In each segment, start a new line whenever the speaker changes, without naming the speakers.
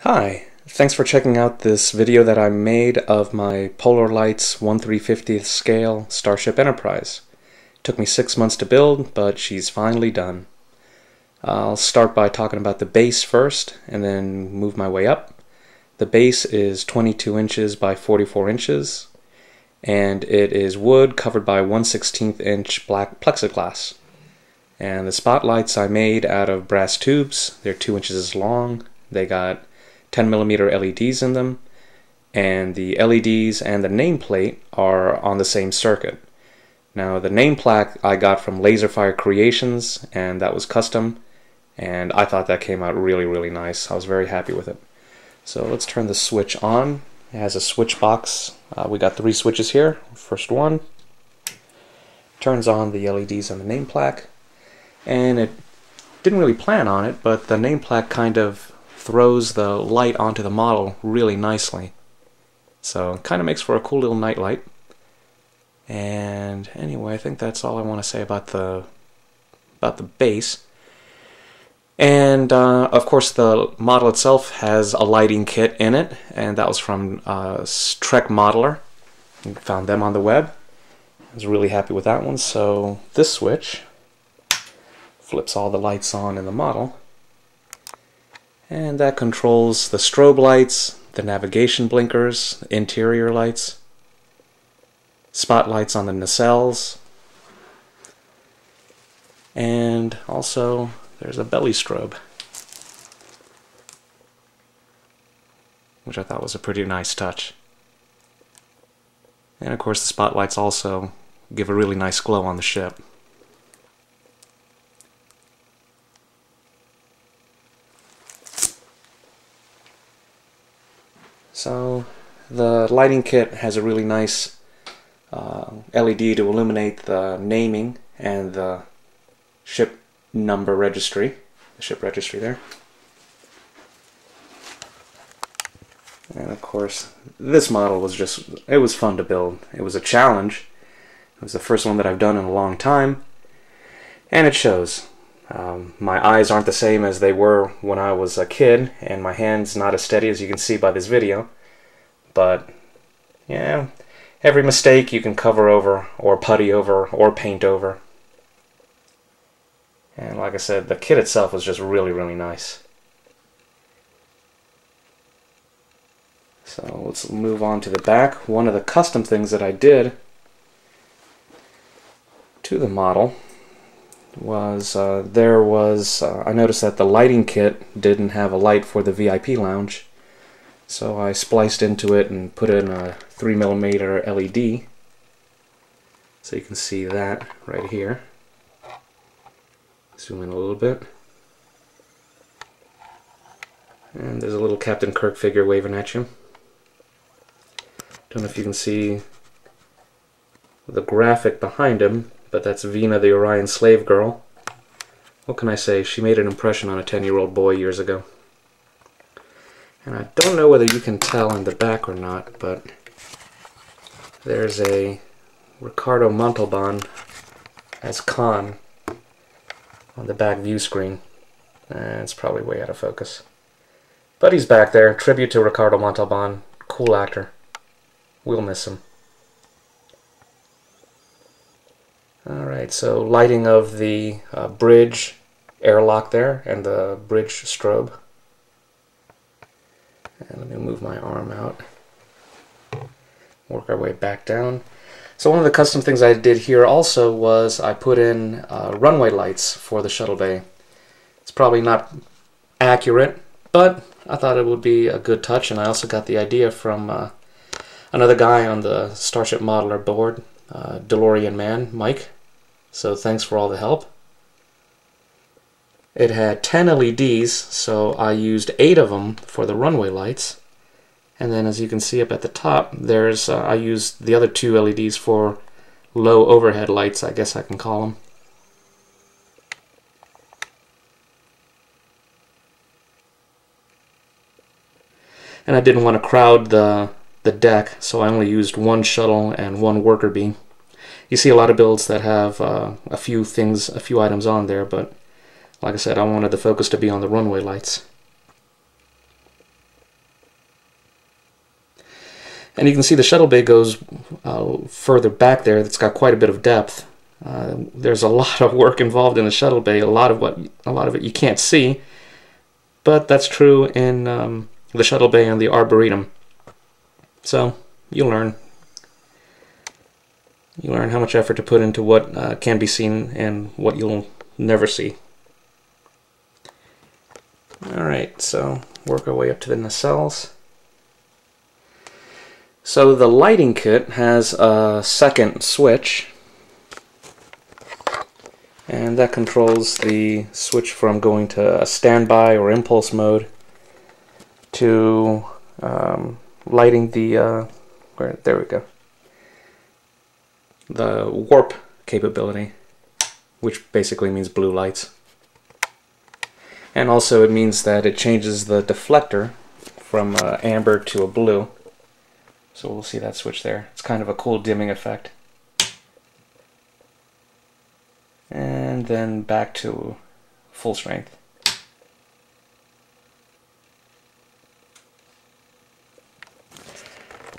Hi, thanks for checking out this video that I made of my Polar Lights 1/350th scale Starship Enterprise. It took me 6 months to build, but she's finally done. I'll start by talking about the base first, and then move my way up. The base is 22 inches by 44 inches, and it is wood covered by 1/16 inch black plexiglass. And the spotlights I made out of brass tubes. They're 2 inches long. They got 10mm LEDs in them, and the LEDs and the nameplate are on the same circuit. Now the name plaque I got from Laserfire Creations, and that was custom, and I thought that came out really nice. I was very happy with it. So let's turn the switch on. It has a switch box. We got 3 switches here. First one turns on the LEDs on the name plaque, and it didn't really plan on it, but the name plaque kind of throws the light onto the model really nicely. So it kind of makes for a cool little night light. And anyway, I think that's all I want to say about the base. And of course the model itself has a lighting kit in it, and that was from Trek Modeler. Found them on the web. I was really happy with that one. So this switch flips all the lights on in the model, and that controls the strobe lights, the navigation blinkers, the interior lights, spotlights on the nacelles, and also there's a belly strobe, which I thought was a pretty nice touch. And of course the spotlights also give a really nice glow on the ship. So the lighting kit has a really nice LED to illuminate the naming and the ship number registry, the ship registry there. And of course this model was it was fun to build. It was a challenge. It was the first one that I've done in a long time, and it shows. My eyes aren't the same as they were when I was a kid, and my hand's not as steady as you can see by this video. But yeah, every mistake you can cover over, or putty over, or paint over. And like I said, the kit itself was just really nice. So let's move on to the back. One of the custom things that I did to the model was I noticed that the lighting kit didn't have a light for the VIP lounge, so I spliced into it and put in a 3mm LED, so you can see that right here. Zoom in a little bit, and there's a little Captain Kirk figure waving at you. Don't know if you can see the graphic behind him, but that's Vina, the Orion slave girl. What can I say? She made an impression on a 10-year-old boy years ago. And I don't know whether you can tell in the back or not, but there's a Ricardo Montalban as Khan on the back view screen. It's probably way out of focus. But he's back there. Tribute to Ricardo Montalban. Cool actor. We'll miss him. Alright, so lighting of the bridge airlock there, and the bridge strobe. And let me move my arm out. Work our way back down. So one of the custom things I did here also was I put in runway lights for the shuttle bay. It's probably not accurate, but I thought it would be a good touch, and I also got the idea from another guy on the Starship Modeler board, DeLorean Man, Mike. So thanks for all the help. It had 10 LEDs, so I used 8 of them for the runway lights. And then as you can see up at the top, there's I used the other 2 LEDs for low overhead lights, I guess I can call them. And I didn't want to crowd the deck, so I only used 1 shuttle and 1 worker bee. You see a lot of builds that have a few items on there, but like I said, I wanted the focus to be on the runway lights. And you can see the shuttle bay goes further back there. That's got quite a bit of depth. There's a lot of work involved in the shuttle bay. A lot of it you can't see, but that's true in the shuttle bay and the arboretum. So you learn. You learn how much effort to put into what can be seen and what you'll never see. Alright, so work our way up to the nacelles. So the lighting kit has a second switch, and that controls the switch from going to a standby or impulse mode to lighting the, there we go, the warp capability, which basically means blue lights. And also it means that it changes the deflector from amber to a blue. So we'll see that switch there. It's kind of a cool dimming effect. And then back to full strength.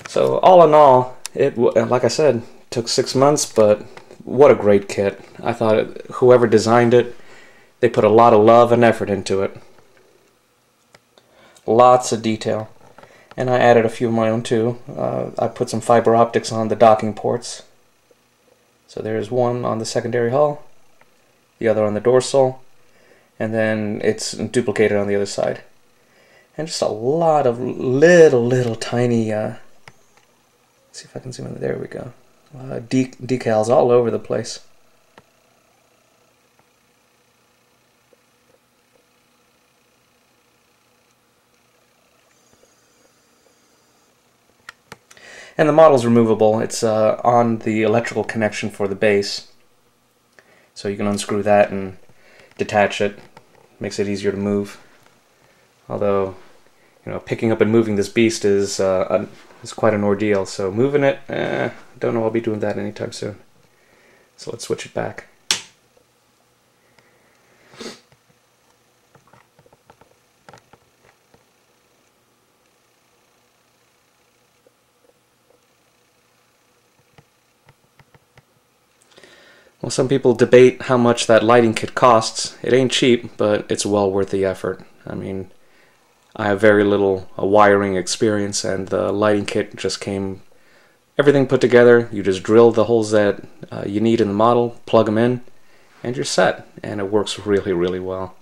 So all in all, it, like I said, took 6 months, but what a great kit. I thought whoever designed it, they put a lot of love and effort into it. Lots of detail. And I added a few of my own too. I put some fiber optics on the docking ports. So there's one on the secondary hull, the other on the dorsal, and then it's duplicated on the other side. And just a lot of little tiny, let's see if I can zoom in, there we go, decals all over the place. And the model's removable. It's on the electrical connection for the base. So you can unscrew that and detach it. Makes it easier to move. Although, you know, picking up and moving this beast is quite an ordeal. So moving it, don't know I'll be doing that anytime soon. So let's switch it back. Well, some people debate how much that lighting kit costs. It ain't cheap, but it's well worth the effort. I mean, I have very little wiring experience, and the lighting kit just came, everything put together. You just drill the holes that you need in the model, plug them in, and you're set. And it works really, really well.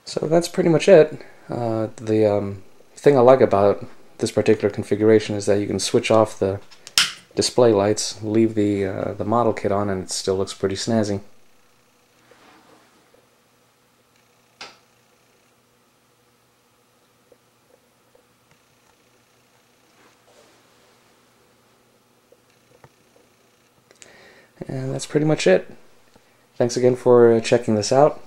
So that's pretty much it. The thing I like about this particular configuration is that you can switch off the display lights, leave the model kit on, and it still looks pretty snazzy. And that's pretty much it. Thanks again for checking this out.